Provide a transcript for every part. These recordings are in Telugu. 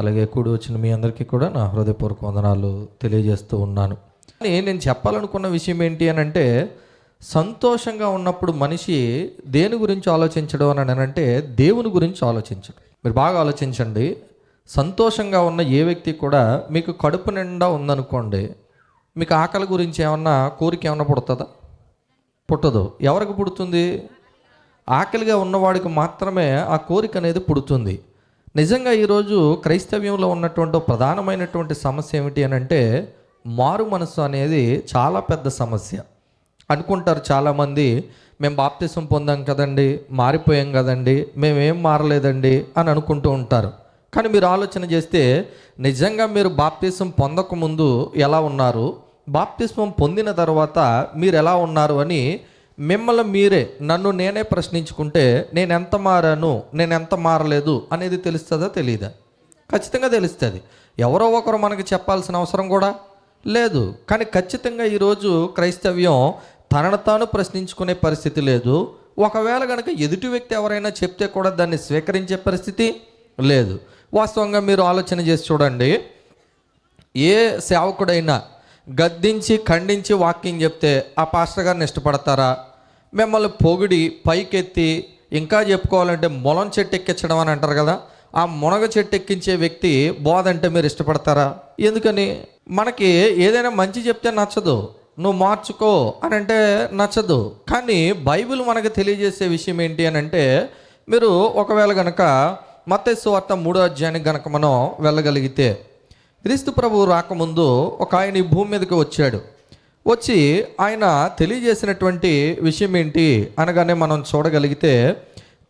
అలాగే కూడి వచ్చిన మీ అందరికీ కూడా నా హృదయపూర్వక వందనాలు తెలియజేస్తూ ఉన్నాను. నేను చెప్పాలనుకున్న విషయం ఏంటి అని అంటే, సంతోషంగా ఉన్నప్పుడు మనిషి దేని గురించి ఆలోచించడం అని అంటే దేవుని గురించి ఆలోచించడం. మీరు బాగా ఆలోచించండి. సంతోషంగా ఉన్న ఏ వ్యక్తి కూడా, మీకు కడుపు నిండా ఉందనుకోండి, మీకు ఆకలి గురించి ఏమన్నా కోరిక ఏమన్నా పుడుతుందా? పుట్టదు. ఎవరికి పుడుతుంది? ఆకలిగా ఉన్నవాడికి మాత్రమే ఆ కోరిక అనేది పుడుతుంది. నిజంగా ఈరోజు క్రైస్తవ్యంలో ఉన్నటువంటి ప్రధానమైనటువంటి సమస్య ఏమిటి అని అంటే, మారు మనసు అనేది చాలా పెద్ద సమస్య. అనుకుంటారు చాలామంది, మేము బాప్తిసం పొందాం కదండి, మారిపోయాం కదండి, మేమేం మారలేదండి అని అనుకుంటూ ఉంటారు. కానీ మీరు ఆలోచన చేస్తే, నిజంగా మీరు బాప్తిసం పొందకముందు ఎలా ఉన్నారు, బాప్తిస్మం పొందిన తర్వాత మీరు ఎలా ఉన్నారు అని మిమ్మల్ని మీరే, నన్ను నేనే ప్రశ్నించుకుంటే నేను ఎంత మారాను, నేను ఎంత మారలేదు అనేది తెలుస్తుందా? తెలియదా? ఖచ్చితంగా తెలుస్తుంది. ఎవరో ఒకరు మనకి చెప్పాల్సిన అవసరం కూడా లేదు. కానీ ఖచ్చితంగా ఈరోజు క్రైస్తవ్యం తనను తాను ప్రశ్నించుకునే పరిస్థితి లేదు. ఒకవేళ కనుక ఎదుటి వ్యక్తి ఎవరైనా చెప్తే కూడా దాన్ని స్వీకరించే పరిస్థితి లేదు. వాస్తవంగా మీరు ఆలోచన చేసి చూడండి. ఏ సేవకుడైనా గద్దించి ఖండించి వాక్యం చెప్తే ఆ పాస్టర్ గారిని ఇష్టపడతారా? మిమ్మల్ని పొగిడి పైకెత్తి ఇంకా చెప్పుకోవాలంటే మొలం చెట్టు ఎక్కించడం అని అంటారు కదా, ఆ మునగ చెట్టు ఎక్కించే వ్యక్తి బోధ అంటే మీరు ఇష్టపడతారా? ఎందుకని? మనకి ఏదైనా మంచి చెప్తే నచ్చదు, నువ్వు మార్చుకో అని అంటే నచ్చదు. కానీ బైబిల్ మనకు తెలియజేసే విషయం ఏంటి అని అంటే, మీరు ఒకవేళ కనుక మత్తయి సువార్త 3వ అధ్యాయానికి కనుక మనం వెళ్ళగలిగితే, క్రీస్తు ప్రభువు రాకముందు ఒక ఆయన ఈ భూమి మీదకి వచ్చాడు. వచ్చి ఆయన తెలియజేసినటువంటి విషయం ఏంటి అనగానే మనం చూడగలిగితే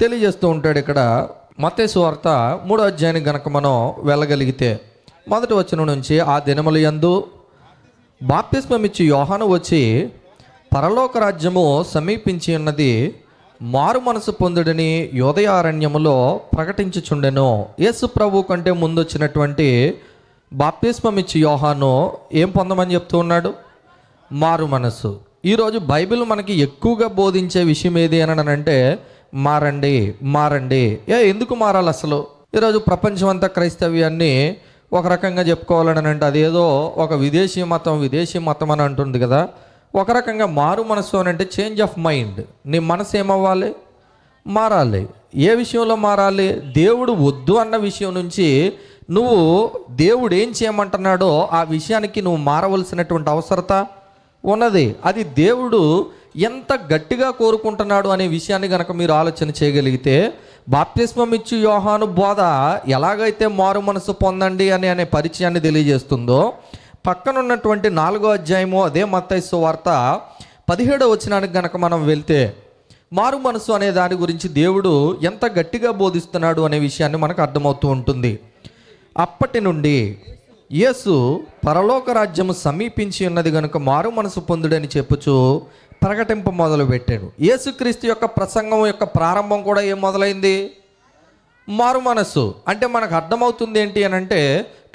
తెలియజేస్తూ ఉంటాడు. ఇక్కడ మత్తయి సువార్త 3వ అధ్యాయానికి కనుక మనం వెళ్ళగలిగితే, మొదటి వచనం నుంచి, ఆ దినముల యందు బాప్తిస్మమిచ్చి యోహాను వచ్చి, పరలోక రాజ్యము సమీపించి ఉన్నది, మారు మనసు పొందుడని యోదయారణ్యములో ప్రకటించుచుండెను. యేసు ప్రభు కంటే ముందు వచ్చినటువంటి బాప్తిస్మమిచ్చి యోహాను ఏం పొందమని చెప్తూ ఉన్నాడు? మారు మనసు. ఈరోజు బైబిల్ మనకి ఎక్కువగా బోధించే విషయం ఏది అని అంటే, మారండి మారండి. ఎందుకు మారాలి అసలు? ఈరోజు ప్రపంచం అంతా క్రైస్తవ్యాన్ని ఒక రకంగా చెప్పుకోవాలని అంటే అదేదో ఒక విదేశీ మతం అని అంటుంది కదా. ఒక రకంగా మారు మనసు అని అంటే చేంజ్ ఆఫ్ మైండ్. నీ మనసు ఏమవ్వాలి? మారాలి. ఏ విషయంలో మారాలి? దేవుడు వద్దు అన్న విషయం నుంచి నువ్వు దేవుడు ఏం చేయమంటున్నాడో ఆ విషయానికి నువ్వు మారవలసినటువంటి అవసరత ఉన్నది. అది దేవుడు ఎంత గట్టిగా కోరుకుంటున్నాడు అనే విషయాన్ని కనుక మీరు ఆలోచన చేయగలిగితే, బాప్తిస్మం ఇచ్చి యోహాను బోధ ఎలాగైతే మారు మనసు పొందండి అనే పరిచయాన్ని తెలియజేస్తుందో, పక్కన ఉన్నటువంటి 4వ అధ్యాయము అదే మత్తయి సువార్త 17వ వచనానికి కనుక మనం వెళ్తే, మారు మనసు అనే దాని గురించి దేవుడు ఎంత గట్టిగా బోధిస్తున్నాడు అనే విషయాన్ని మనకు అర్థమవుతూ ఉంటుంది. అప్పటి నుండి యేసు పరలోక రాజ్యము సమీపించి ఉన్నది కనుక మారు మనసు పొందుడని చెప్పుచు ప్రకటింప మొదలు పెట్టాడు. యేసుక్రీస్తు యొక్క ప్రసంగం యొక్క ప్రారంభం కూడా ఏం మొదలైంది? మారు మనసు. అంటే మనకు అర్థమవుతుంది ఏంటి అని అంటే,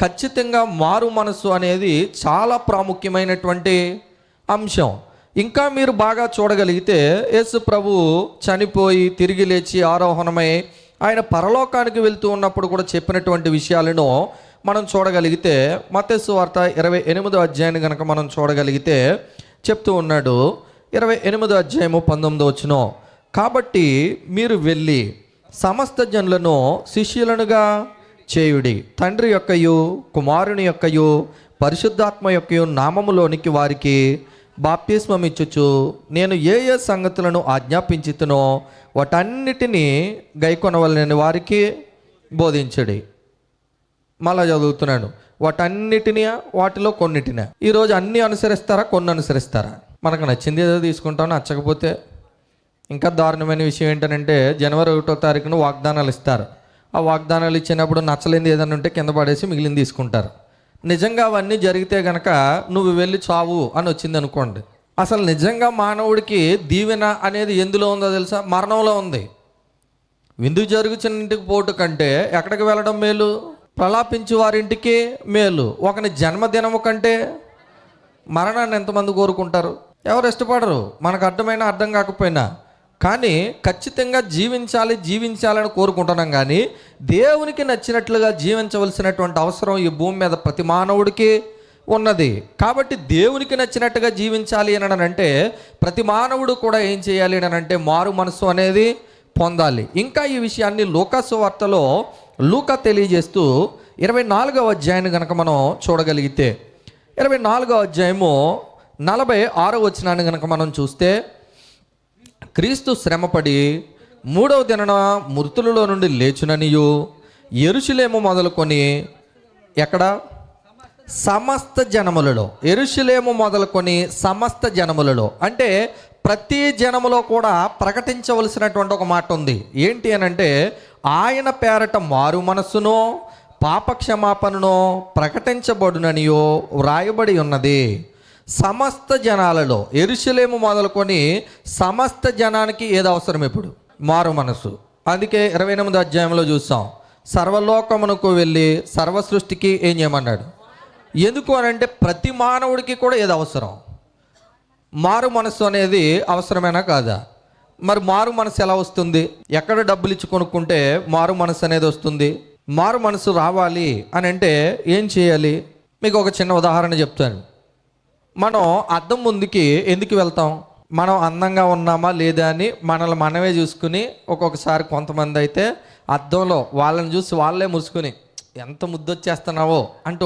ఖచ్చితంగా మారు మనసు అనేది చాలా ప్రాముఖ్యమైనటువంటి అంశం. ఇంకా మీరు బాగా చూడగలిగితే, యేసు ప్రభు చనిపోయి తిరిగి లేచి ఆరోహణమై ఆయన పరలోకానికి వెళ్తూ ఉన్నప్పుడు కూడా చెప్పినటువంటి విషయాలను మనం చూడగలిగితే, మత్తయి సువార్త 28వ అధ్యాయాన్ని కనుక మనం చూడగలిగితే చెప్తూ ఉన్నాడు. 28వ అధ్యాయము 19వ వచనం, కాబట్టి మీరు వెళ్ళి సమస్త జనులను శిష్యులనుగా చేయుడి, తండ్రి యొక్కయు కుమారుని యొక్కయు పరిశుద్ధాత్మ యొక్కయు నామములోనికి వారికి బాప్తిస్మం ఇచ్చుచు నేను ఏ ఏ సంగతులను ఆజ్ఞాపించుతునో వాటన్నిటినీ గైకొనవలనని వారికి బోధించడి. మళ్ళా చదువుతున్నాను, వాటన్నిటినీ, వాటిలో కొన్నిటినే. ఈరోజు అన్నీ అనుసరిస్తారా? కొన్ని అనుసరిస్తారా? మనకు నచ్చింది ఏదో తీసుకుంటాం, నచ్చకపోతే ఇంకా దారుణమైన విషయం ఏంటంటే, జనవరి 1వ తారీఖున వాగ్దానాలు ఇస్తారు. ఆ వాగ్దానాలు ఇచ్చినప్పుడు నచ్చలేనిది ఏదైనా ఉంటే కింద పడేసి మిగిలింది తీసుకుంటారు. నిజంగా అవన్నీ జరిగితే కనుక నువ్వు వెళ్ళి చావు అని వచ్చింది అనుకోండి, అసలు నిజంగా మానవుడికి దీవెన అనేది ఎందులో ఉందో తెలుసా? మరణంలో ఉంది. విందు జరుగుతున్న ఇంటికి పోటు కంటే ఎక్కడికి వెళ్ళడం మేలు? ప్రలాపించు వారింటికి మేలు. ఒకని జన్మదినము కంటే మరణాన్ని ఎంతమంది కోరుకుంటారు? ఎవరు ఇష్టపడరు, మనకు అర్థమైనా అర్థం కాకపోయినా. కానీ ఖచ్చితంగా జీవించాలని కోరుకుంటున్నాం. కానీ దేవునికి నచ్చినట్లుగా జీవించవలసినటువంటి అవసరం ఈ భూమి మీద ప్రతి మానవుడికి ఉన్నది. కాబట్టి దేవునికి నచ్చినట్టుగా జీవించాలి అని అంటే ప్రతి మానవుడు కూడా ఏం చేయాలి అని అంటే మారు మనసు అనేది పొందాలి. ఇంకా ఈ విషయాన్ని లూకా సువార్తలో లూకా తెలియజేస్తూ 24వ అధ్యాయాన్ని కనుక మనం చూడగలిగితే 24వ అధ్యాయము 46వ వచనాన్ని కనుక మనం చూస్తే, క్రీస్తు శ్రమపడి 3వ దినన మృతులలో నుండి లేచుననియు యెరూషలేము మొదలుకొని ఎక్కడ సమస్త జనములలో, యెరూషలేము మొదలుకొని సమస్త జనములలో అంటే ప్రతి జనములో కూడా ప్రకటించవలసినటువంటి ఒక మాట ఉంది. ఏంటి అని అంటే ఆయన పేరట మారు మనస్సును పాపక్షమాపణను ప్రకటించబడుననియో వ్రాయబడి ఉన్నది. సమస్త జనాలలో, యెరూషలేము మొదలుకొని సమస్త జనానికి ఏది అవసరం? ఇప్పుడు మారు మనసు. అందుకే 28వ అధ్యాయంలో చూసాం, సర్వలోకమునకు వెళ్ళి సర్వ సృష్టికి ఏం చేయమన్నాడు? ఎందుకు అని అంటే ప్రతి మానవుడికి కూడా ఏది అవసరం? మారు మనసు అనేది అవసరమేనా కాదా? మరి మారు మనసు ఎలా వస్తుంది? ఎక్కడ డబ్బులు ఇచ్చి కొనుక్కుంటే మారు మనసు అనేది వస్తుంది? మారు మనసు రావాలి అని అంటే ఏం చేయాలి? మీకు ఒక చిన్న ఉదాహరణ చెప్తాను. మనం అద్దం ముందుకి ఎందుకు వెళ్తాం? మనం అందంగా ఉన్నామా లేదా అని మనల్ని మనమే చూసుకుని, ఒక్కొక్కసారి కొంతమంది అయితే అద్దంలో వాళ్ళని చూసి వాళ్ళే మురుసుకుని ఎంత ముద్దొచ్చేస్తున్నావో అంటూ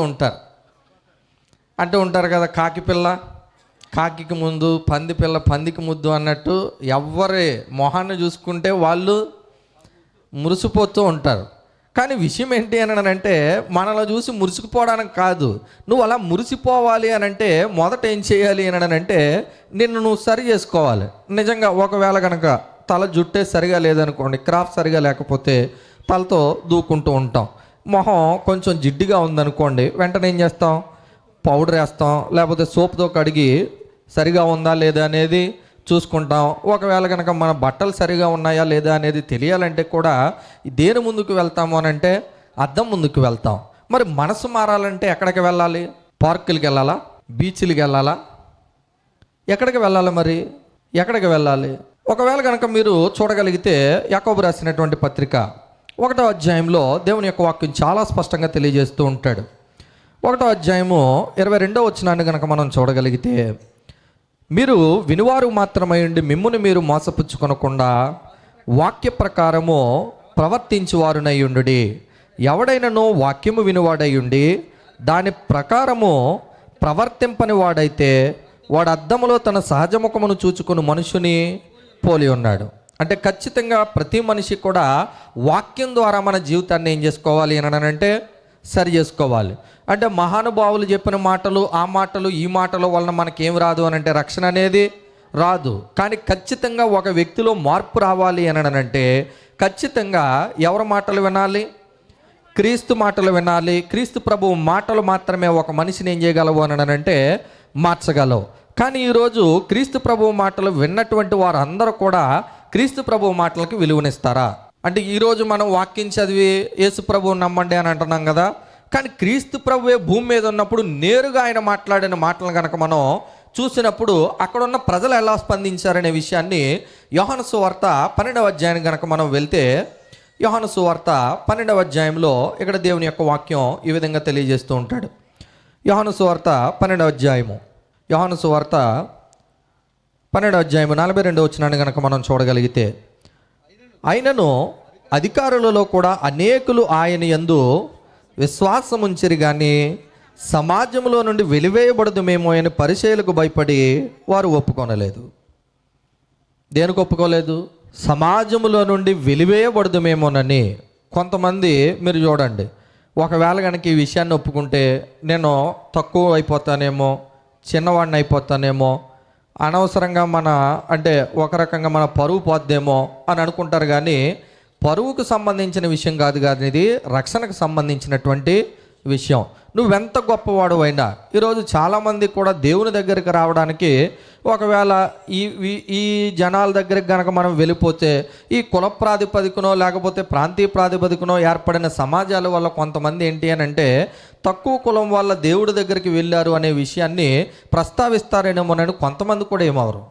ఉంటారు కదా. కాకి పిల్ల కాకికి ముందు, పంది పిల్ల పందికి ముద్దు అన్నట్టు ఎవరి మొహాన్ని చూసుకుంటే వాళ్ళు మురిసిపోతూ ఉంటారు. కానీ విషయం ఏంటి అని అంటే మనలో చూసి మురిసిపోవడానికి కాదు, నువ్వు అలా మురిసిపోవాలి అని అంటే మొదట ఏం చేయాలి అని అంటే నిన్ను నువ్వు సరి చేసుకోవాలి. నిజంగా ఒకవేళ కనుక తల జుట్టే సరిగా లేదనుకోండి, క్రాఫ్ సరిగా లేకపోతే తలతో దూకుంటూ ఉంటాం. మొహం కొంచెం జిడ్డుగా ఉందనుకోండి, వెంటనే ఏం చేస్తాం? పౌడర్ వేస్తాం, లేకపోతే సోప్తో కడిగి సరిగా ఉందా లేదా అనేది చూసుకుంటాం. ఒకవేళ కనుక మన బట్టలు సరిగా ఉన్నాయా లేదా అనేది తెలియాలంటే కూడా దేని ముందుకు వెళ్తాము అని అంటే అద్దం ముందుకు వెళ్తాం. మరి మనసు మారాలంటే ఎక్కడికి వెళ్ళాలి? పార్కులకి వెళ్ళాలా? బీచ్లకి వెళ్ళాలా? ఎక్కడికి వెళ్ళాలి? మరి ఎక్కడికి వెళ్ళాలి? ఒకవేళ కనుక మీరు చూడగలిగితే యాకోబు రాసినటువంటి పత్రిక 1వ అధ్యాయంలో దేవుని యొక్క వాక్యం చాలా స్పష్టంగా తెలియజేస్తూ ఉంటాడు. 1వ అధ్యాయము 22వ వచనాన్ని కనుక మనం చూడగలిగితే, మీరు వినువారు మాత్రమై ఉండి మిమ్మును మీరు మోసపుచ్చుకొనకుండా వాక్య ప్రకారము ప్రవర్తించువారునై ఉండుడి. ఎవడైనను వాక్యము వినువాడై ఉండి దాని ప్రకారము ప్రవర్తింపని వాడైతే వాడు అద్దములో తన సహజముఖమును చూచుకుని మనుషుని పోలి ఉన్నాడు. అంటే ఖచ్చితంగా ప్రతి మనిషి కూడా వాక్యం ద్వారా మన జీవితాన్ని ఏం చేసుకోవాలి అని అంటే సరి చేసుకోవాలి. అంటే మహానుభావులు చెప్పిన మాటలు, ఆ మాటలు, ఈ మాటల వలన మనకేం రాదు అని అంటే రక్షణ అనేది రాదు. కానీ ఖచ్చితంగా ఒక వ్యక్తిలో మార్పు రావాలి అని అంటే ఖచ్చితంగా ఎవరి మాటలు వినాలి? క్రీస్తు మాటలు వినాలి. క్రీస్తు ప్రభువు మాటలు మాత్రమే ఒక మనిషిని ఏం చేయగలవు అని అంటే మార్చగలవు. కానీ ఈరోజు క్రీస్తు ప్రభువు మాటలు విన్నటువంటి వారు అందరూ కూడా క్రీస్తు ప్రభువు మాటలకి విలువనిస్తారా? అంటే ఈరోజు మనం వాక్యం చదివి యేసు ప్రభువు నమ్మండి అని అంటున్నాం కదా, కానీ క్రీస్తు ప్రభువే భూమి మీద ఉన్నప్పుడు నేరుగా ఆయన మాట్లాడిన మాటలను కనుక మనం చూసినప్పుడు అక్కడ ఉన్న ప్రజలు ఎలా స్పందించారనే విషయాన్ని యోహాను సువార్త 12వ అధ్యాయానికి కనుక మనం వెళ్తే, యోహాను సువార్త 12వ అధ్యాయంలో ఇక్కడ దేవుని యొక్క వాక్యం ఈ విధంగా తెలియజేస్తూ ఉంటాడు. యోహాను సువార్త 12వ అధ్యాయము, యోహాను సువార్త 12వ అధ్యాయము 42వ వచనాన్ని కనుక మనం చూడగలిగితే, అయినను అధికారులలో కూడా అనేకులు ఆయన యందు విశ్వాసం ఉంచిరి కానీ సమాజంలో నుండి వెలివేయబడదుమేమో అని పరిచయులకు భయపడి వారు ఒప్పుకొనలేదు. దేనికి ఒప్పుకోలేదు? సమాజంలో నుండి వెలివేయబడదుమేమోనని. కొంతమంది మీరు చూడండి, ఒకవేళ కనుక ఈ విషయాన్ని ఒప్పుకుంటే నేను తక్కువ అయిపోతానేమో, చిన్నవాడిని అయిపోతానేమో, అనవసరంగా అంటే ఒక రకంగా మన పరువు పోద్దేమో అని అనుకుంటారు. కానీ పరువుకు సంబంధించిన విషయం కాదు, ఇది రక్షణకు సంబంధించినటువంటి విషయం. నువ్వెంత గొప్పవాడు అయినా ఈరోజు చాలామంది కూడా దేవుని దగ్గరికి రావడానికి ఒకవేళ ఈ జనాల దగ్గరికి కనుక మనం వెళ్ళిపోతే ఈ కుల ప్రాతిపదికనో లేకపోతే ప్రాంతీయ ప్రాతిపదికనో ఏర్పడిన సమాజాల వల్ల కొంతమంది ఏంటి అని అంటే తక్కువ కులం వల్ల దేవుడి దగ్గరికి వెళ్ళారు అనే విషయాన్ని ప్రస్తావిస్తారేమోనని కొంతమంది కూడా ఏమవరు.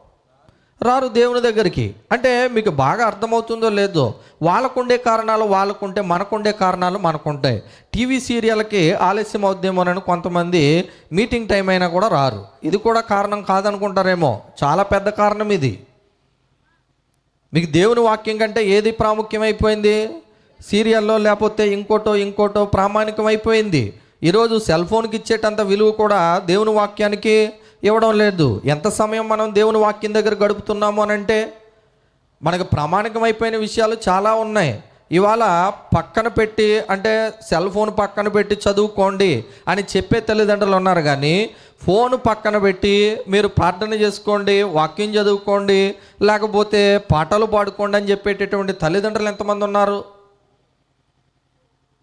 రారు దేవుని దగ్గరికి. అంటే మీకు బాగా అర్థమవుతుందో లేదో, వాళ్ళకుండే కారణాలు వాళ్ళకుంటే, మనకుండే కారణాలు మనకుంటాయి. టీవీ సీరియల్కి ఆలస్యం అవుద్దేమోనని కొంతమంది మీటింగ్ టైం అయినా కూడా రారు. ఇది కూడా కారణం కాదనుకుంటారేమో, చాలా పెద్ద కారణం ఇది. మీకు దేవుని వాక్యం కంటే ఏది ప్రాముఖ్యమైపోయింది? సీరియల్లో లేకపోతే ఇంకోటో ప్రామాణికమైపోయింది. ఈరోజు సెల్ ఫోన్కి ఇచ్చేటంత విలువ కూడా దేవుని వాక్యానికి ఇవ్వడం లేదు. ఎంత సమయం మనం దేవుని వాక్యం దగ్గర గడుపుతున్నాము అని అంటే మనకు ప్రామాణికమైపోయిన విషయాలు చాలా ఉన్నాయి. ఇవాళ పక్కన పెట్టి, అంటే సెల్ ఫోన్ పక్కన పెట్టి చదువుకోండి అని చెప్పే తల్లిదండ్రులు ఉన్నారు, కానీ ఫోన్ పక్కన పెట్టి మీరు ప్రార్థన చేసుకోండి, వాక్యం చదువుకోండి, లేకపోతే పాటలు పాడుకోండి అని చెప్పేటటువంటి తల్లిదండ్రులు ఎంతమంది ఉన్నారు?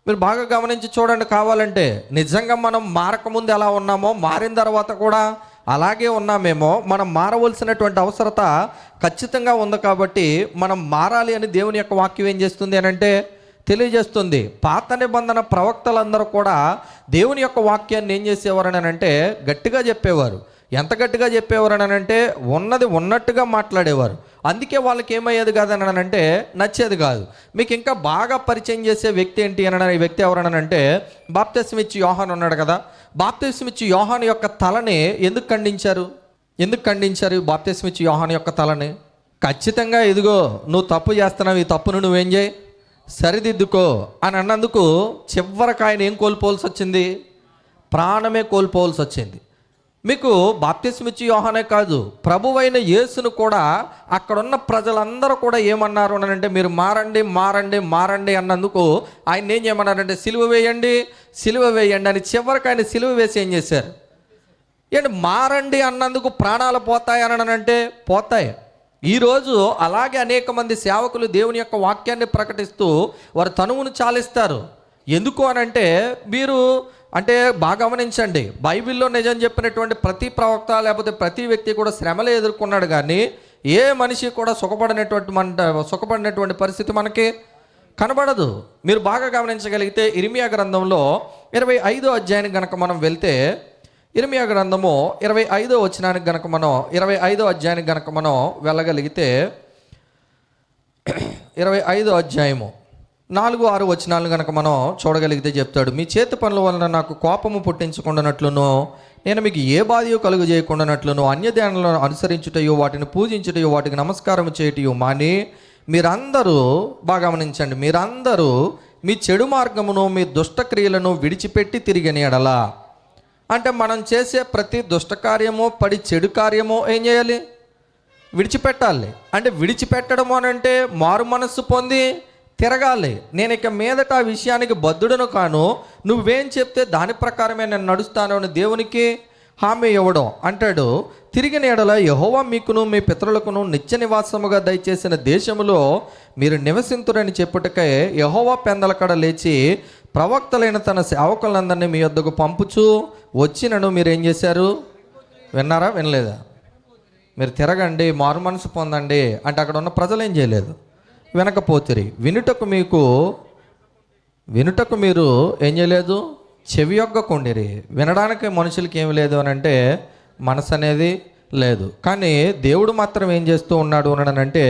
మీరు బాగా గమనించి చూడండి. కావాలంటే నిజంగా మనం మారకముందు ఎలా ఉన్నామో, మారిన తర్వాత కూడా అలాగే ఉన్నామేమో. మనం మారవలసినటువంటి అవసరత ఖచ్చితంగా ఉంది. కాబట్టి మనం మారాలి అని దేవుని యొక్క వాక్యం ఏం చేస్తుంది అని అంటే తెలియజేస్తుంది. పాత నిబంధన ప్రవక్తలందరూ కూడా దేవుని యొక్క వాక్యాన్ని ఏం చేసేవారు అని అంటే గట్టిగా చెప్పేవారు. ఎంత గట్టిగా చెప్పేవారు అని అంటే ఉన్నది ఉన్నట్టుగా మాట్లాడేవారు. అందుకే వాళ్ళకి ఏమయ్యేది కాదని అంటే నచ్చేది కాదు. మీకు ఇంకా బాగా పరిచయం చేసే వ్యక్తి ఏంటి అని, ఈ వ్యక్తి ఎవరనంటే బాప్తిస్మం ఇచ్చి యోహాను ఉన్నాడు కదా. బాప్తిస్మం ఇచ్చి యోహాను యొక్క తలని ఎందుకు ఖండించారు? బాప్తిస్మం ఇచ్చి యోహాను యొక్క తలని ఖచ్చితంగా, ఇదిగో నువ్వు తప్పు చేస్తున్నావు, ఈ తప్పును నువ్వేం చేయి, సరిదిద్దుకో అని అన్నందుకు చివరికి ఆయన ఏం కోల్పోవలసి వచ్చింది? ప్రాణమే కోల్పోవలసి వచ్చింది. మీకు బాప్తిస్మం ఇచ్చి యోహానే కాదు, ప్రభువైన యేసును కూడా అక్కడున్న ప్రజలందరూ కూడా ఏమన్నారు అని అంటే మీరు మారండి అన్నందుకు ఆయన ఏం చేయమన్నారంటే సిలువ వేయండి అని చివరికి ఆయన సిలువ వేసి ఏం చేశారు? ఏంటి మారండి అన్నందుకు ప్రాణాలు పోతాయి అని అంటే పోతాయి. ఈరోజు అలాగే అనేక మంది సేవకులు దేవుని యొక్క వాక్యాన్ని ప్రకటిస్తూ వారు తనువును చాలిస్తారు. ఎందుకు అనంటే మీరు అంటే బాగా గమనించండి, బైబిల్లో నిజం చెప్పినటువంటి ప్రతి ప్రవక్త లేకపోతే ప్రతి వ్యక్తి కూడా శ్రమలు ఎదుర్కొన్నాడు, కానీ ఏ మనిషి కూడా సుఖపడినటువంటి పరిస్థితి మనకి కనబడదు. మీరు బాగా గమనించగలిగితే ఇర్మియా గ్రంథంలో 25వ అధ్యాయానికి గనక మనం వెళ్తే, ఇర్మియా గ్రంథము 25వ వచనానికి గనక మనం 25వ అధ్యాయానికి గనక మనం వెళ్ళగలిగితే 25వ అధ్యాయము 4-6 వచనాలను కనుక మనం చూడగలిగితే చెప్తాడు, మీ చేతి పనుల వలన నాకు కోపము పుట్టించకుండానట్లును, నేను మీకు ఏ బాధయో కలుగు చేయకుండానట్లును, అన్యదేవతలను అనుసరించుటయో వాటిని పూజించుటయో వాటికి నమస్కారం చేయటయో మాని మీరందరూ, బాగా గమనించండి, మీరందరూ మీ చెడు మార్గమును మీ దుష్టక్రియలను విడిచిపెట్టి తిరిగిన ఎడల, అంటే మనం చేసే ప్రతి దుష్టకార్యము చెడు కార్యము ఏం చేయాలి? విడిచిపెట్టాలి. అంటే విడిచిపెట్టడము అని అంటే మారు మనస్సు పొంది తిరగాలి. నేను ఇక మీదట ఆ విషయానికి బద్ధుడను కాను, నువ్వేం చెప్తే దాని ప్రకారమే నేను నడుస్తాను అని దేవునికి హామీ ఇవ్వడం. అంటాడు, తిరిగిన ఎడల యెహోవా మీకును మీ పితరులకును నిత్య నివాసముగా దయచేసిన దేశములో మీరు నివసింతురని చెప్పుటకై యెహోవా పెందలకడ లేచి ప్రవక్తలైన తన సేవకులందరినీ మీ వద్దకు పంపుచూ వచ్చినను మీరేం చేశారు? విన్నారా? వినలేదా? మీరు తిరగండి, మారు మనసు పొందండి అంటే అక్కడ ఉన్న ప్రజలు ఏం చేయలేదు, వినకపోతిరి. వినుటకు మీరు ఏం చేయలేదు? చెవి యొగ్గకుండిరి. వినడానికి మనుషులకి ఏమి లేదు అని అంటే మనసు అనేది లేదు. కానీ దేవుడు మాత్రం ఏం చేస్తూ ఉన్నాడు అని అంటే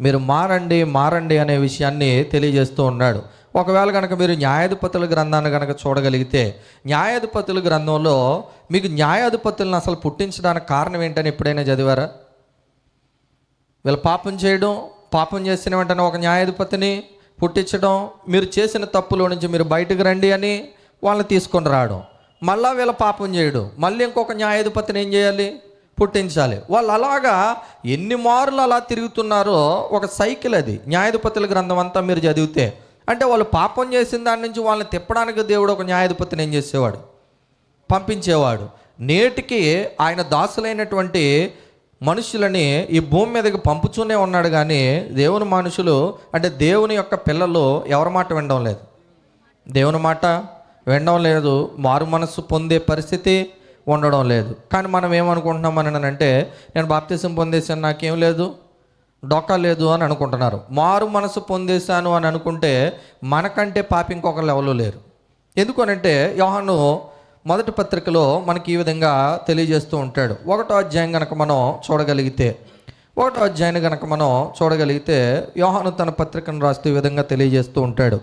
మీరు మారండి అనే విషయాన్ని తెలియజేస్తూ ఉన్నాడు. ఒకవేళ కనుక మీరు న్యాయాధిపతుల గ్రంథాన్ని కనుక చూడగలిగితే, న్యాయాధిపతుల గ్రంథంలో మీకు న్యాయాధిపతులను అసలు పుట్టించడానికి కారణం ఏంటని ఎప్పుడైనా చదివారా? వీళ్ళు పాపం చేసిన వెంటనే ఒక న్యాయాధిపతిని పుట్టించడం, మీరు చేసిన తప్పులో నుంచి మీరు బయటకు రండి అని వాళ్ళని తీసుకొని రావడం, మళ్ళా వీళ్ళ పాపం చేయడం, మళ్ళీ ఇంకొక న్యాయాధిపతిని ఏం చేయాలి? పుట్టించాలి. వాళ్ళు అలాగా ఎన్ని మార్లు అలా తిరుగుతున్నారో ఒక సైకిల్ అది. న్యాయాధిపతుల గ్రంథం అంతా మీరు చదివితే, అంటే వాళ్ళు పాపం చేసిన దాని నుంచి వాళ్ళని తిప్పడానికి దేవుడు ఒక న్యాయాధిపతిని ఏం చేసేవాడు? పంపించేవాడు. నేటికి ఆయన దాసులైనటువంటి మనుషులని ఈ భూమి మీదకి పంపుతూనే ఉన్నాడు, కానీ దేవుని మనుషులు అంటే దేవుని యొక్క పిల్లలు ఎవరి మాట వినడం లేదు, దేవుని మాట వినడం లేదు, మారు మనస్సు పొందే పరిస్థితి ఉండడం లేదు. కానీ మనం ఏమనుకుంటున్నాం అని అంటే నేను బాప్తిసం పొందేసాను, నాకేం లేదు, డొక్క లేదు అని అనుకుంటున్నారు. మారు మనసు పొందేశాను అని అనుకుంటే మనకంటే పాపి ఇంకొకరు ఎవరు లేరు. ఎందుకనంటే యోహాను మొదటి పత్రికలో మనకి ఈ విధంగా తెలియజేస్తూ ఉంటాడు. 1వ అధ్యాయం కనుక మనం చూడగలిగితే ఒకటో అధ్యాయాన్ని కనుక మనం చూడగలిగితే యోహాను తన పత్రికను రాస్తూ ఈ విధంగా తెలియజేస్తూ ఉంటాడు.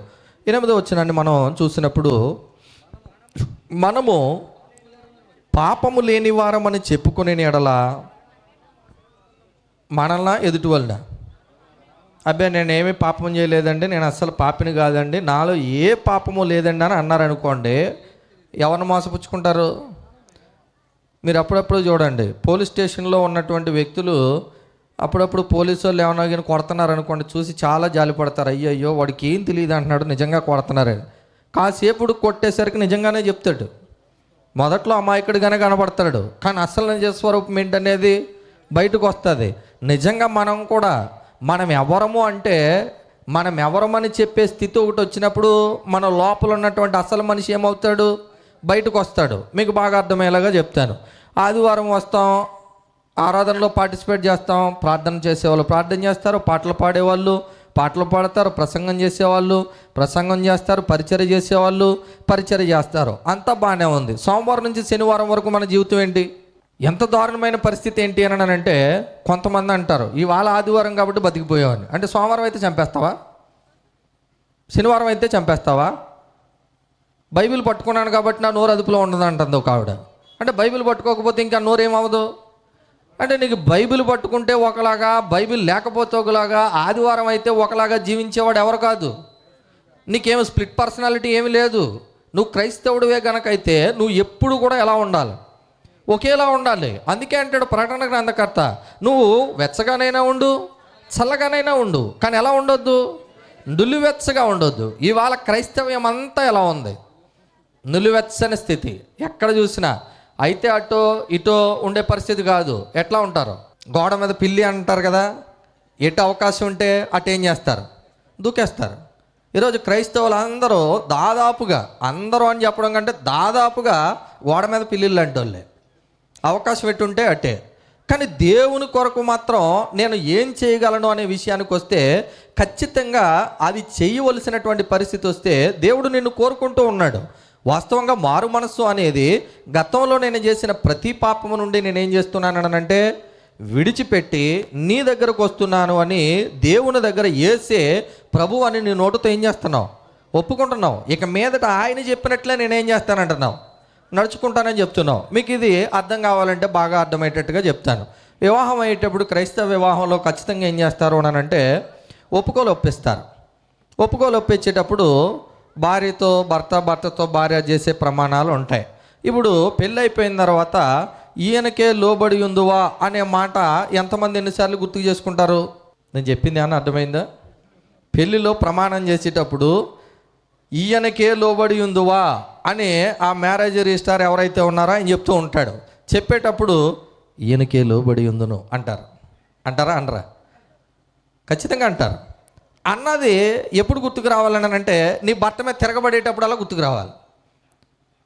8వ వచనాన్ని మనం చూసినప్పుడు, మనము పాపము లేని వారమని చెప్పుకునే ఎడల మనల్ని ఎదుటి వాళ్ళ అబ్బాయి నేనేమీ పాపం చేయలేదండి, నేను అస్సలు పాపిని కాదండి, నాలో ఏ పాపము లేదండి అని అన్నారనుకోండి, ఎవరిని మోసపుచ్చుకుంటారు? మీరు అప్పుడప్పుడు చూడండి, పోలీస్ స్టేషన్లో ఉన్నటువంటి వ్యక్తులు అప్పుడప్పుడు పోలీసు వాళ్ళు ఏమన్నా కానీ కొడుతున్నారు అనుకోండి, చూసి చాలా జాలిపడతారు. అయ్యయ్యో వాడికి ఏం తెలియదు అంటున్నాడు, నిజంగా కొడుతున్నారని. కాసేపుడు కొట్టేసరికి నిజంగానే చెప్తాడు. మొదట్లో అమాయకుడిగానే కనబడతాడు, కానీ అసలు నిజ స్వరూపం ఏంటనేది బయటకు వస్తుంది. నిజంగా మనం కూడా మనం ఎవరము అంటే, మనం ఎవరమని చెప్పే స్థితి ఒకటి వచ్చినప్పుడు మన లోపల ఉన్నటువంటి అసలు మనిషి ఏమవుతాడు? బయటకు వస్తాడు. మీకు బాగా అర్థమయ్యేలాగా చెప్తాను. ఆదివారం వస్తాం, ఆరాధనలో పార్టిసిపేట్ చేస్తాం, ప్రార్థన చేసేవాళ్ళు ప్రార్థన చేస్తారు, పాటలు పాడేవాళ్ళు పాటలు పాడతారు, ప్రసంగం చేసేవాళ్ళు ప్రసంగం చేస్తారు, పరిచర్య చేసేవాళ్ళు పరిచర్య చేస్తారు. అంతా బాగానే ఉంది. సోమవారం నుంచి శనివారం వరకు మన జీవితం ఏంటి? ఎంత దారుణమైన పరిస్థితి ఏంటి అని అంటే, కొంతమంది అంటారు ఇవాళ ఆదివారం కాబట్టి బతికిపోయావని. అంటే సోమవారం అయితే చంపేస్తావా? శనివారం అయితే చంపేస్తావా? బైబిల్ పట్టుకున్నాను కాబట్టి నా నోరు అదుపులో ఉండదు అంటుంది ఒక ఆవిడ. అంటే బైబిల్ పట్టుకోకపోతే ఇంకా నోరు ఏమవ్వదు? అంటే నీకు బైబిల్ పట్టుకుంటే ఒకలాగా, బైబిల్ లేకపోతే ఒకలాగా, ఆదివారం అయితే ఒకలాగా జీవించేవాడు ఎవరు కాదు. నీకేమో స్ప్లిట్ పర్సనాలిటీ ఏమీ లేదు. నువ్వు క్రైస్తవుడివే గనకైతే నువ్వు ఎప్పుడు కూడా ఎలా ఉండాలి? ఒకేలా ఉండాలి. అందుకే అంటాడు ప్రకటన గ్రంథకర్త, నువ్వు వెచ్చగానైనా ఉండు, చల్లగానైనా ఉండు, కానీ ఎలా ఉండొద్దు? నులివెచ్చగా ఉండొద్దు. ఇవాళ క్రైస్తవ్యం అంతా ఎలా ఉంది? నులివెచ్చని స్థితి. ఎక్కడ చూసినా అయితే అటో ఇటో ఉండే పరిస్థితి కాదు. ఎట్లా ఉంటారు? గోడ మీద పిల్లి అంటారు కదా, ఎటు అవకాశం ఉంటే అటు ఏం చేస్తారు? దూకేస్తారు. ఈరోజు క్రైస్తవులు అందరూ దాదాపుగా, అందరూ అని చెప్పడం కంటే దాదాపుగా గోడ మీద పిల్లిళ్ళు అంటోళ్ళే. అవకాశం ఎట్టుంటే అట్టే. కానీ దేవుని కొరకు మాత్రం నేను ఏం చేయగలను అనే విషయానికి వస్తే, ఖచ్చితంగా అది చేయవలసినటువంటి పరిస్థితి వస్తే దేవుడు నిన్ను కోరుకుంటూ ఉన్నాడు. వాస్తవంగా మారు మనస్సు అనేది గతంలో నేను చేసిన ప్రతి పాపము నుండి నేనేం చేస్తున్నానంటే విడిచిపెట్టి నీ దగ్గరకు వస్తున్నాను అని దేవుని దగ్గర ఏసే ప్రభు అని నీ నోటితో ఏం చేస్తున్నావు? ఒప్పుకుంటున్నావు. ఇక మీదట ఆయన చెప్పినట్లే నేనేం చేస్తానంటున్నావు? నడుచుకుంటానని చెప్తున్నావు. మీకు ఇది అర్థం కావాలంటే బాగా అర్థమయ్యేటట్టుగా చెప్తాను. వివాహం అయ్యేటప్పుడు క్రైస్తవ వివాహంలో ఖచ్చితంగా ఏం చేస్తారు అని అంటే ఒప్పుకోలు ఒప్పిస్తారు. ఒప్పుకోలు ఒప్పించేటప్పుడు భార్యతో భర్త, భర్తతో భార్య చేసే ప్రమాణాలు ఉంటాయి. ఇప్పుడు పెళ్ళి అయిపోయిన తర్వాత ఈయనకే లోబడి ఉందువా అనే మాట ఎంతమంది ఎన్నిసార్లు గుర్తు చేసుకుంటారు? నేను చెప్పింది అని అర్థమైందా? పెళ్ళిలో ప్రమాణం చేసేటప్పుడు ఈయనకే లోబడి ఉందువా అని ఆ మ్యారేజ్ రిజిస్ట్రార్ ఎవరైతే ఉన్నారో ఆయన చెప్తూ ఉంటాడు. చెప్పేటప్పుడు ఈయనకే లోబడి ఉందును అంటారు. అంటారా? అనరా? ఖచ్చితంగా అంటారు. అన్నది ఎప్పుడు గుర్తుకు రావాలని అంటే నీ భర్త మీద తిరగబడేటప్పుడల్లా గుర్తుకు రావాలి.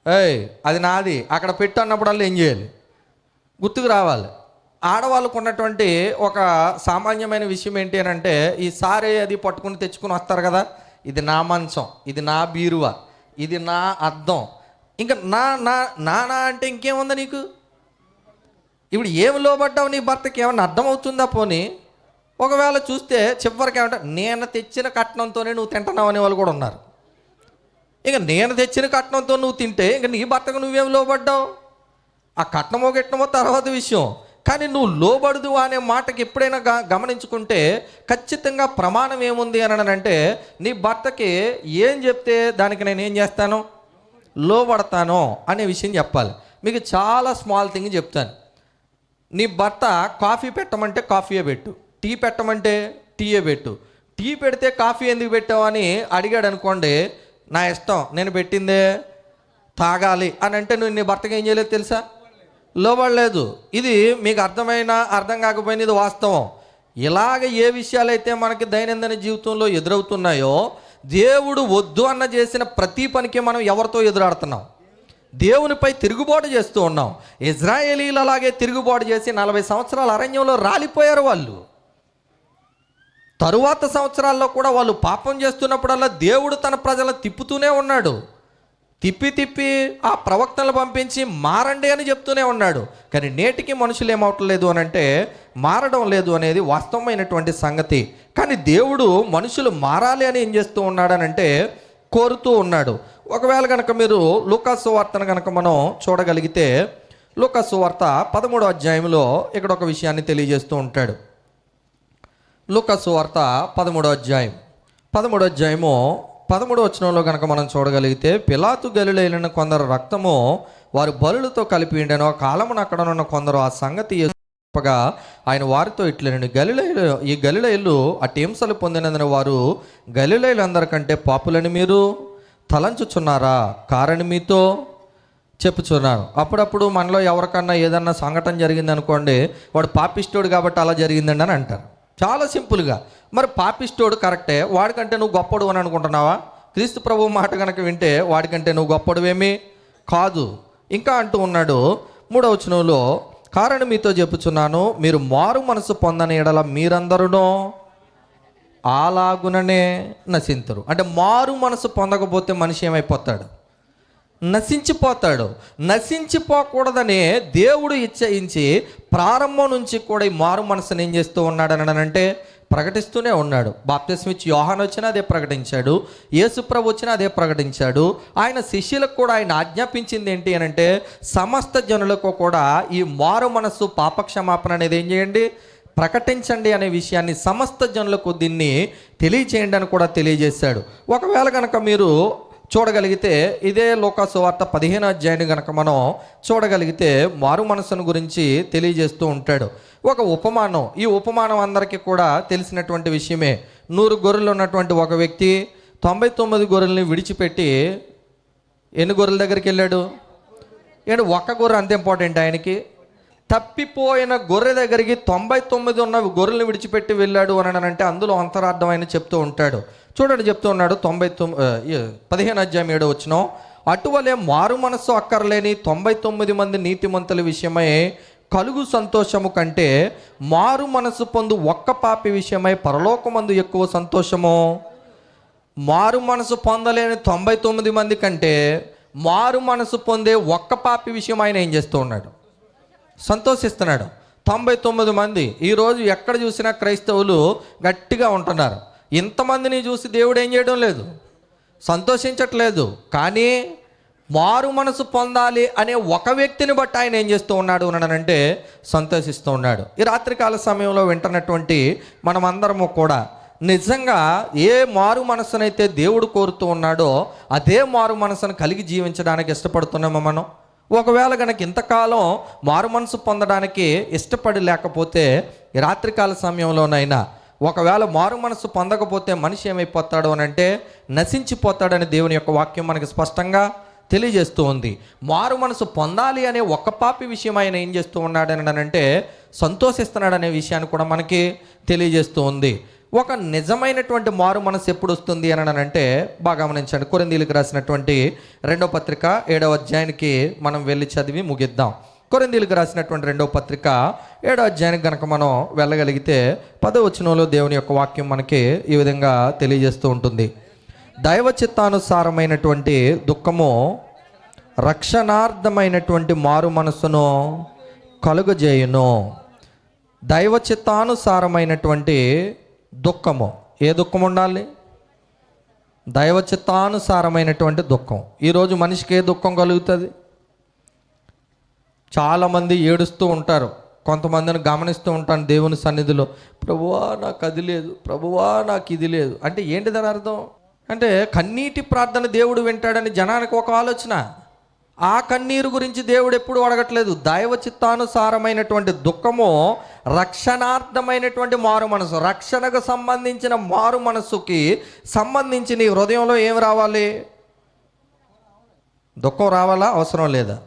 ఏయ్ అది నాది అక్కడ పెట్టు అన్నప్పుడల్లా ఏం చేయాలి? గుర్తుకు రావాలి. ఆడవాళ్ళకు ఉన్నటువంటి ఒక సామాన్యమైన విషయం ఏంటి అని అంటే, ఈ సారే అది పట్టుకుని తెచ్చుకుని వస్తారు కదా, ఇది నా మంచం, ఇది నా బీరువా, ఇది నా అద్దం, ఇంకా నా నా నానా అంటే ఇంకేముందా నీకు? ఇప్పుడు ఏమి లోబడ్డావు నీ భర్తకి? ఏమన్నా అర్థమవుతుందా? పోనీ ఒకవేళ చూస్తే చివరికి ఏమంటే నేను తెచ్చిన కట్నంతోనే నువ్వు తింటున్నావు అనే వాళ్ళు కూడా ఉన్నారు. ఇక నేను తెచ్చిన కట్నంతో నువ్వు తింటే ఇంక నీ భర్తకు నువ్వేం లోబడ్డావు? ఆ కట్నమో గిట్నమో తర్వాత విషయం, కానీ నువ్వు లోబడదు అనే మాటకి ఎప్పుడైనా గమనించుకుంటే ఖచ్చితంగా ప్రమాణం ఏముంది అని అంటే నీ భర్తకి ఏం చెప్తే దానికి నేను ఏం చేస్తాను? లోబడతాను అనే విషయం చెప్పాలి. మీకు చాలా స్మాల్ థింగ్ చెప్తాను. నీ భర్త కాఫీ పెట్టమంటే కాఫీయే పెట్టు, టీ పెట్టమంటే టీయే పెట్టు. టీ పెడితే కాఫీ ఎందుకు పెట్టావు అని అడిగాడు అనుకోండి, నా ఇష్టం, నేను పెట్టిందే తాగాలి అని అంటే నువ్వు నీ భర్తకి ఏం చేయలేదు తెలుసా? లోబడలేదు. ఇది మీకు అర్థం కాకపోయినా ఇది వాస్తవం. ఇలాగ ఏ విషయాలైతే మనకి దైనందిన జీవితంలో ఎదురవుతున్నాయో, దేవుడు వద్దు అన్న చేసిన ప్రతి పనికి మనం ఎవరితో ఎదురాడుతున్నాం? దేవునిపై తిరుగుబాటు చేస్తూ ఉన్నాం. ఇజ్రాయేలీలు అలాగే తిరుగుబాటు చేసి 40 సంవత్సరాల అరణ్యంలో రాలిపోయారు వాళ్ళు. తరువాత సంవత్సరాల్లో కూడా వాళ్ళు పాపం చేస్తున్నప్పుడల్లా దేవుడు తన ప్రజలను తిప్పుతూనే ఉన్నాడు. తిప్పి తిప్పి ఆ ప్రవక్తలు పంపించి మారండి అని చెప్తూనే ఉన్నాడు. కానీ నేటికి మనుషులు ఏమవట్లేదు అని అంటే మారడం లేదు అనేది వాస్తవమైనటువంటి సంగతి. కానీ దేవుడు మనుషులు మారాలి అని ఏం చేస్తూ ఉన్నాడనంటే కోరుతూ ఉన్నాడు. ఒకవేళ కనుక మీరు లూకాసు వార్తను కనుక మనం చూడగలిగితే, లూకాసు వార్త 13వ అధ్యాయంలో ఇక్కడ ఒక విషయాన్ని తెలియజేస్తూ ఉంటాడు. లూకాసు వార్త 13వ అధ్యాయం 13వ వచనంలో కనుక మనం చూడగలిగితే, పిలాతు గలిలయులను కొందరు రక్తము వారు బలులతో కలిపి ఉండెను, కాలమున అక్కడనున్న కొందరు ఆ సంగతి చెప్పగా ఆయన వారితో ఇట్లనెను, ఈ గలిలయులు అటు హింసలు పొందినందున వారు గలిలయులందరికంటే పాపులని మీరు తలంచుచున్నారా? కారణం మీతో చెప్పుచున్నాను. అప్పుడప్పుడు మనలో ఎవరికన్నా ఏదన్నా సంఘటన జరిగింది అనుకోండి, వాడు పాపిష్టోడు కాబట్టి అలా జరిగిందండి అని అంటారు, చాలా సింపుల్గా. మరి పాపిష్టోడు కరెక్టే, వాడికంటే నువ్వు గొప్పడు అని అనుకుంటున్నావా? క్రీస్తు ప్రభువు మాట కనుక వింటే వాడికంటే నువ్వు గొప్పడువేమీ కాదు. ఇంకా అంటూ ఉన్నాడు 3వ వచనంలో, కారణం మీతో చెప్పుచున్నాను, మీరు మారు మనసు పొందని ఎడల మీరందరూ అలాగుననే నశింతురు. అంటే మారు మనసు పొందకపోతే మనిషి ఏమైపోతాడు? నశించిపోతాడు. నశించిపోకూడదనే దేవుడు ఇచ్చయించి ప్రారంభం నుంచి కూడా ఈ మారు మనసుని ఏం చేస్తూ ఉన్నాడు అంటే ప్రకటిస్తూనే ఉన్నాడు. బాప్తిస్మం ఇచ్చి యోహాను వచ్చినా అదే ప్రకటించాడు, యేసుప్రభు వచ్చినా అదే ప్రకటించాడు. ఆయన శిష్యులకు కూడా ఆయన ఆజ్ఞాపించింది ఏంటి అని అంటే సమస్త జనులకు కూడా ఈ మారు మనస్సు పాపక్షమాపణ అనేది ఏం చేయండి, ప్రకటించండి అనే విషయాన్ని సమస్త జనులకు దీన్ని తెలియచేయండి అని కూడా తెలియజేశాడు. ఒకవేళ కనుక మీరు చూడగలిగితే ఇదే లూకాసు వార్త 15వ అధ్యాయాన్ని కనుక మనం చూడగలిగితే మారు మనసును గురించి తెలియజేస్తూ ఉంటాడు. ఒక ఉపమానం, ఈ ఉపమానం అందరికీ కూడా తెలిసినటువంటి విషయమే. 100 గొర్రెలు ఉన్నటువంటి ఒక వ్యక్తి 99 గొర్రెల్ని విడిచిపెట్టి ఎన్ని గొర్రెల దగ్గరికి వెళ్ళాడు? ఒక్క గొర్రె అంత ఇంపార్టెంట్ ఆయనకి. తప్పిపోయిన గొర్రె దగ్గరికి 99 ఉన్న గొర్రెలను విడిచిపెట్టి వెళ్ళాడు అని అంటే అందులో అంతరార్థం ఆయన చెప్తూ ఉంటాడు. చూడండి, చెప్తూ ఉన్నాడు 15వ అధ్యాయం 7వ వచనం, అటువలే మారు మనస్సు అక్కర్లేని 99 మంది నీతిమంతుల విషయమై కలుగు సంతోషము కంటే మారు మనసు పొందు ఒక్క పాపి విషయమై పరలోకమందు ఎక్కువ సంతోషము. మారు మనసు పొందలేని 99 మంది కంటే మారు మనసు పొందే ఒక్క పాపి విషయం ఆయన ఏం చేస్తూ ఉన్నాడు? సంతోషిస్తున్నాడు. 99 మంది ఈరోజు ఎక్కడ చూసినా క్రైస్తవులు గట్టిగా ఉంటున్నారు. ఇంతమందిని చూసి దేవుడు ఏం చేయడం లేదు, సంతోషించట్లేదు. కానీ మారు మనసు పొందాలి అనే ఒక వ్యక్తిని బట్టి ఆయన ఏం చేస్తూ ఉన్నాడు అంటే సంతోషిస్తూ ఉన్నాడు. ఈ రాత్రికాల సమయంలో వింటున్నటువంటి మనమందరము కూడా నిజంగా ఏ మారు మనసునైతే దేవుడు కోరుతూ ఉన్నాడో అదే మారు మనసును కలిగి జీవించడానికి ఇష్టపడుతున్నామో మనం. ఒకవేళ కనుక ఇంతకాలం మారు మనసు పొందడానికి ఇష్టపడి లేకపోతే ఈ రాత్రికాల సమయంలోనైనా ఒకవేళ మారు మనసు పొందకపోతే మనిషి ఏమైపోతాడు అని అంటే నశించిపోతాడని దేవుని యొక్క వాక్యం మనకి స్పష్టంగా తెలియజేస్తూ ఉంది. మారు మనసు పొందాలి అనే ఒక్క పాపి విషయం ఆయన ఏం చేస్తూ ఉన్నాడని అంటే సంతోషిస్తున్నాడనే విషయాన్ని కూడా మనకి తెలియజేస్తూ ఉంది. ఒక నిజమైనటువంటి మారు మనసు ఎప్పుడు వస్తుంది అని అంటే బాగా గమనించండి. కొరింథీయులకు రాసినటువంటి 2వ పత్రిక 7వ అధ్యాయానికి మనం వెళ్ళి చదివి ముగిద్దాం. కొరింథీయులకు రాసినటువంటి 2వ పత్రిక 7వ అధ్యాయానికి కనుక మనం వెళ్ళగలిగితే 10వ వచనంలో దేవుని యొక్క వాక్యం మనకి ఈ విధంగా తెలియజేస్తూ ఉంటుంది. దైవ చిత్తానుసారమైనటువంటి దుఃఖము రక్షణార్థమైనటువంటి మారు మనస్సును కలుగజేయును. దైవ చిత్తానుసారమైనటువంటి దుఃఖము, ఏ దుఃఖం ఉండాలి? దైవ చిత్తానుసారమైనటువంటి దుఃఖం. ఈరోజు మనిషికి ఏ దుఃఖం కలుగుతుంది? చాలామంది ఏడుస్తూ ఉంటారు. కొంతమందిని గమనిస్తూ ఉంటాను దేవుని సన్నిధిలో, ప్రభువా నాకు అది లేదు, ప్రభువా నాకు ఇది లేదు అంటే ఏంటి దాని అర్థం? అంటే కన్నీటి ప్రార్థన దేవుడు వింటాడని జనానికి ఒక ఆలోచన. ఆ కన్నీరు గురించి దేవుడు ఎప్పుడు అడగట్లేదు. దైవ చిత్తానుసారమైనటువంటి దుఃఖము రక్షణార్థమైనటువంటి మారు మనసు, రక్షణకు సంబంధించిన మారు మనస్సుకి సంబంధించి నీ హృదయంలో ఏం రావాలి? దుఃఖం రావాలా? అవసరం లేదా?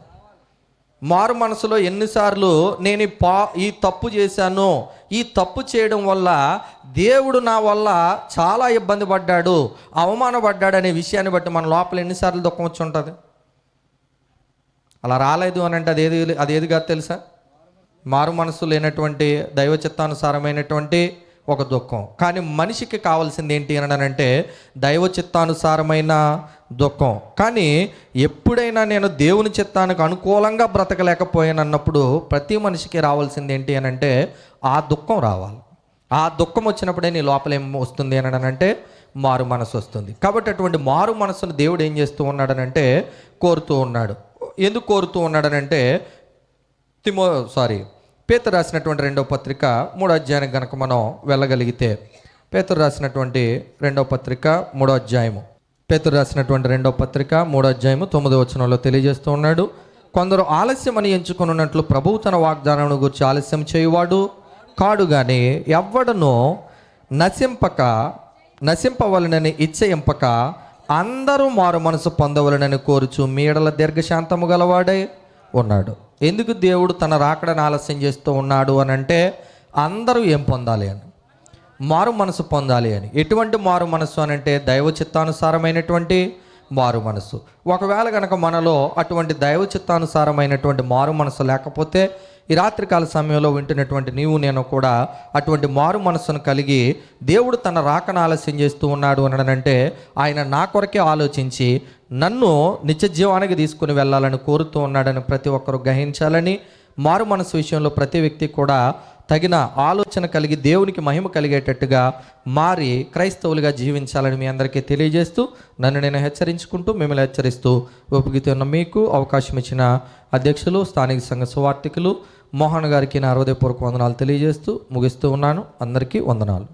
మారు మనసులో ఎన్నిసార్లు నేను ఈ తప్పు చేశాను, ఈ తప్పు చేయడం వల్ల దేవుడు నా వల్ల చాలా ఇబ్బంది పడ్డాడు, అవమానపడ్డాడు అనే విషయాన్ని బట్టి మన లోపల ఎన్నిసార్లు దుఃఖం వచ్చి ఉంటుంది? అలా రాలేదు అని అంటే అదేది కాదు తెలుసా? మారు మనసు లేనటువంటి దైవ చిత్తానుసారమైనటువంటి ఒక దుఃఖం. కానీ మనిషికి కావాల్సింది ఏంటి అని అంటే దైవ చిత్తానుసారమైన దుఃఖం. కానీ ఎప్పుడైనా నేను దేవుని చిత్తానికి అనుకూలంగా బ్రతకలేకపోయానన్నప్పుడు ప్రతి మనిషికి రావాల్సింది ఏంటి అని అంటే ఆ దుఃఖం రావాలి. ఆ దుఃఖం వచ్చినప్పుడే నీ లోపల ఏం వస్తుంది అని అంటే మారు మనసు వస్తుంది. కాబట్టి అటువంటి మారు మనసును దేవుడు ఏం చేస్తూ ఉన్నాడనంటే కోరుతూ ఉన్నాడు. ఎందుకు కోరుతూ ఉన్నాడనంటే పేతురు రాసినటువంటి 2వ పత్రిక 3వ అధ్యాయానికి కనుక మనం వెళ్ళగలిగితే, పేతురు రాసినటువంటి 2వ పత్రిక 3వ అధ్యాయము, పేతురు రాసినటువంటి 2వ పత్రిక 3వ అధ్యాయము 9వ వచనంలో తెలియజేస్తూ ఉన్నాడు, కొందరు ఆలస్యమని ఎంచుకున్నట్లు ప్రభువు తన వాగ్దానం గురించి ఆలస్యం చేయువాడు కాడు, కానీ ఎవ్వడనో నశింపవలనని ఇచ్చయింపక అందరూ మారు మనసు పొందవలనని కోరుచు మీ ఎడల దీర్ఘశాంతము గలవాడై ఉన్నాడు. ఎందుకు దేవుడు తన రాకడను ఆలస్యం చేస్తూ ఉన్నాడు అని అంటే అందరూ ఏం పొందాలి అని, మారు మనసు పొందాలి అని. ఎటువంటి మారు మనసు అని అంటే దైవ చిత్తానుసారమైనటువంటి మారు మనసు. ఒకవేళ కనుక మనలో అటువంటి దైవ చిత్తానుసారమైనటువంటి మారు మనసు లేకపోతే ఈ రాత్రికాల సమయంలో వింటున్నటువంటి నీవు నేను కూడా అటువంటి మారు మనసును కలిగి దేవుడు తన రాకను ఆలస్యం చేస్తూ ఉన్నాడు అనడంటే ఆయన నా కొరకే ఆలోచించి నన్ను నిత్య జీవానికి తీసుకుని వెళ్ళాలని కోరుతూ ఉన్నాడని ప్రతి ఒక్కరూ గ్రహించాలని, మారు మనసు విషయంలో ప్రతి వ్యక్తి కూడా తగిన ఆలోచన కలిగి దేవునికి మహిమ కలిగేటట్టుగా మారి క్రైస్తవులుగా జీవించాలని మీ అందరికీ తెలియజేస్తూ నన్ను నేను హెచ్చరించుకుంటూ మిమ్మల్ని హెచ్చరిస్తూ ఒప్పుకుతున్న మీకు అవకాశం ఇచ్చిన అధ్యక్షులు, స్థానిక సంఘ సువార్థికులు మోహన్ గారికి నా హృదయపూర్వక వందనాలు తెలియజేస్తూ ముగిస్తూ ఉన్నాను. అందరికీ వందనాలు.